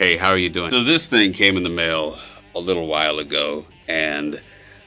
Hey, how are you doing? So this thing came in the mail a little while ago and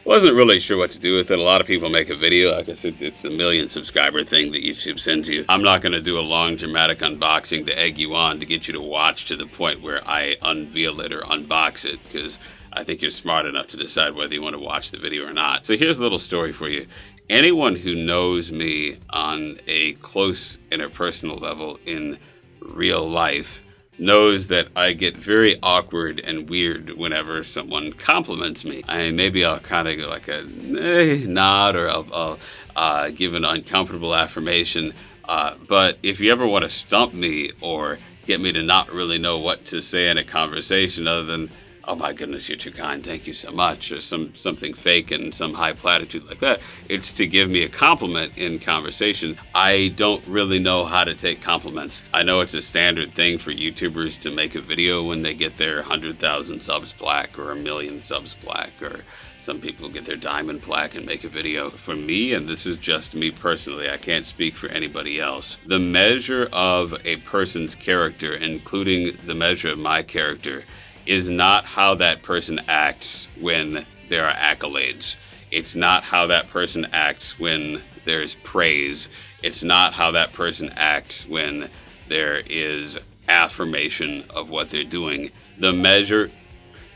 wasn't really sure what to do with it. A lot of people make a video. I guess it's a million subscriber thing that YouTube sends you. I'm not going to do a long dramatic unboxing to egg you on to get you to watch to the point where I unveil it or unbox it, because I think you're smart enough to decide whether you want to watch the video or not. So here's a little story for you. Anyone who knows me on a close interpersonal level in real life knows that I get very awkward and weird whenever someone compliments me. Maybe I'll kind of go like a nod, or I'll give an uncomfortable affirmation. But if you ever want to stump me or get me to not really know what to say in a conversation other than, "Oh my goodness, you're too kind, thank you so much," or something fake and some high platitude like that, it's to give me a compliment in conversation. I don't really know how to take compliments. I know it's a standard thing for YouTubers to make a video when they get their 100,000 subs plaque or a million subs plaque, or some people get their diamond plaque and make a video. For me, and this is just me personally, I can't speak for anybody else, the measure of a person's character, including the measure of my character, is not how that person acts when there are accolades. It's not how that person acts when there's praise. It's not how that person acts when there is affirmation of what they're doing. The measure...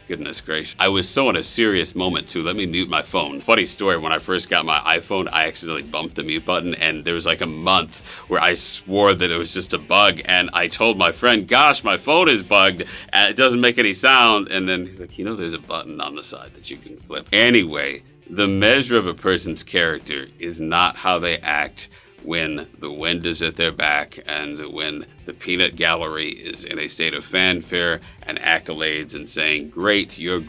Goodness gracious. I was so in a serious moment too. Let me mute my phone. Funny story, when I first got my iPhone, I accidentally bumped the mute button, and there was like a month where I swore that it was just a bug, and I told my friend, "Gosh, my phone is bugged, and it doesn't make any sound." And then he's like, there's a button on the side that you can flip. Anyway, the measure of a person's character is not how they act when the wind is at their back and when the peanut gallery is in a state of fanfare and accolades and saying, "Great, you're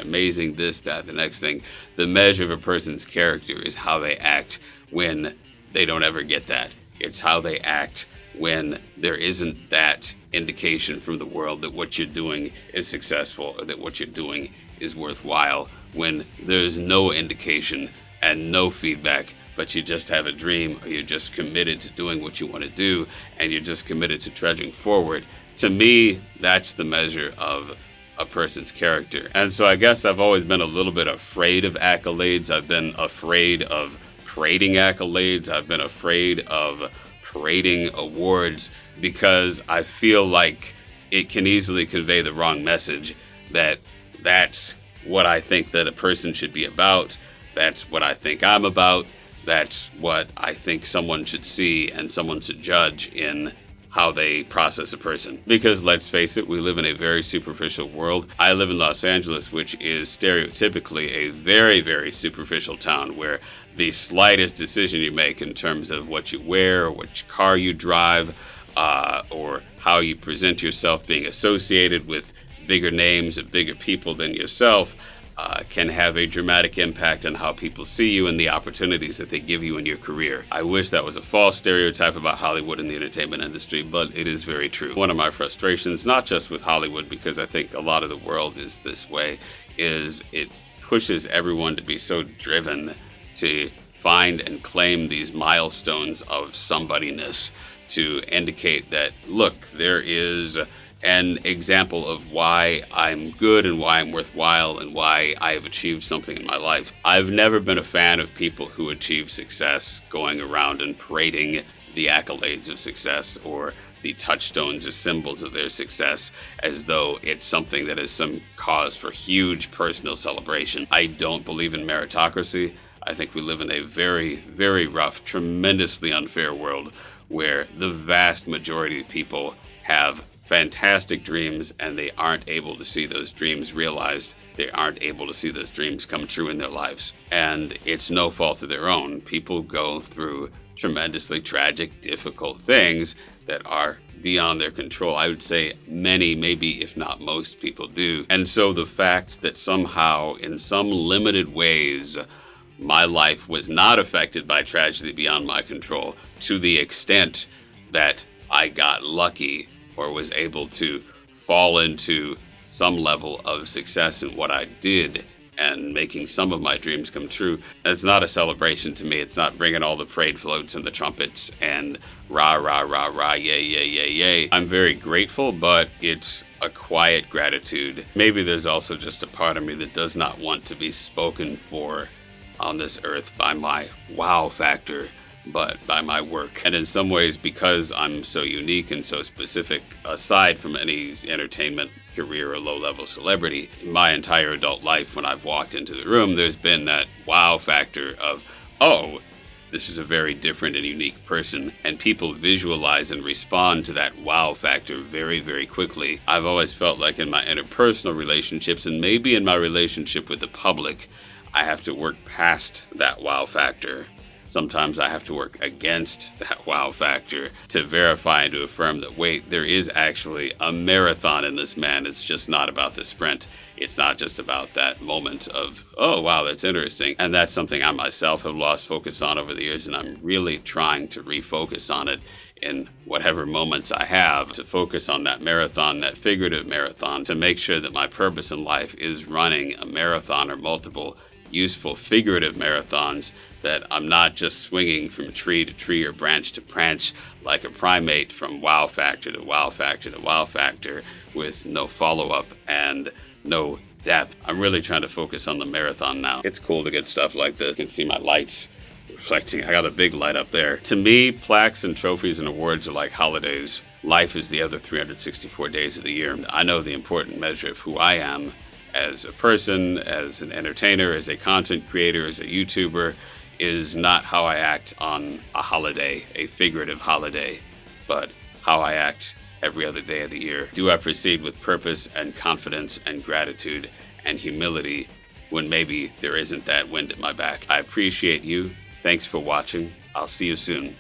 amazing," this, that, the next thing. The measure of a person's character is how they act when they don't ever get that. It's how they act when there isn't that indication from the world that what you're doing is successful or that what you're doing is worthwhile. When there's no indication and no feedback, but you just have a dream, or you're just committed to doing what you want to do, and you're just committed to trudging forward. To me, that's the measure of a person's character. And so I guess I've always been a little bit afraid of accolades. I've been afraid of parading accolades. I've been afraid of parading awards, because I feel like it can easily convey the wrong message, that that's what I think that a person should be about. That's what I think I'm about. That's what I think someone should see and someone should judge in how they process a person. Because let's face it, we live in a very superficial world. I live in Los Angeles, which is stereotypically a very, very superficial town, where the slightest decision you make in terms of what you wear, or which car you drive, or how you present yourself, being associated with bigger names and bigger people than yourself, can have a dramatic impact on how people see you and the opportunities that they give you in your career. I wish that was a false stereotype about Hollywood and the entertainment industry, but it is very true. One of my frustrations, not just with Hollywood, because I think a lot of the world is this way, is it pushes everyone to be so driven to find and claim these milestones of somebodyness, to indicate that, look, there is an example of why I'm good and why I'm worthwhile and why I have achieved something in my life. I've never been a fan of people who achieve success going around and parading the accolades of success or the touchstones or symbols of their success as though it's something that is some cause for huge personal celebration. I don't believe in meritocracy. I think we live in a very, very rough, tremendously unfair world where the vast majority of people have fantastic dreams, and they aren't able to see those dreams realized. They aren't able to see those dreams come true in their lives. And it's no fault of their own. People go through tremendously tragic, difficult things that are beyond their control. I would say many, maybe if not most people do. And so the fact that somehow, in some limited ways, my life was not affected by tragedy beyond my control, to the extent that I got lucky or was able to fall into some level of success in what I did, and making some of my dreams come true. It's not a celebration to me. It's not bringing all the parade floats and the trumpets and rah, rah, rah, rah, yay, yay, yay, yay. I'm very grateful, but it's a quiet gratitude. Maybe there's also just a part of me that does not want to be spoken for on this earth by my wow factor, but by my work. And in some ways, because I'm so unique and so specific, aside from any entertainment career or low-level celebrity, my entire adult life, when I've walked into the room, there's been that wow factor of, oh, this is a very different and unique person, and people visualize and respond to that wow factor very, very quickly. I've always felt like in my interpersonal relationships, and maybe in my relationship with the public, I have to work past that wow factor. Sometimes I have to work against that wow factor to verify and to affirm that, wait, there is actually a marathon in this man. It's just not about the sprint. It's not just about that moment of, oh, wow, that's interesting. And that's something I myself have lost focus on over the years, and I'm really trying to refocus on it in whatever moments I have, to focus on that marathon, that figurative marathon, to make sure that my purpose in life is running a marathon or multiple useful figurative marathons, that I'm not just swinging from tree to tree or branch to branch like a primate from wow factor to wow factor to wow factor with no follow-up and no depth. I'm really trying to focus on the marathon now. It's cool to get stuff like this. You can see my lights reflecting. I got a big light up there. To me, plaques and trophies and awards are like holidays. Life is the other 364 days of the year. I know the important measure of who I am as a person, as an entertainer, as a content creator, as a YouTuber, is not how I act on a holiday, a figurative holiday, but how I act every other day of the year. Do I proceed with purpose and confidence and gratitude and humility when maybe there isn't that wind at my back? I appreciate you. Thanks for watching. I'll see you soon.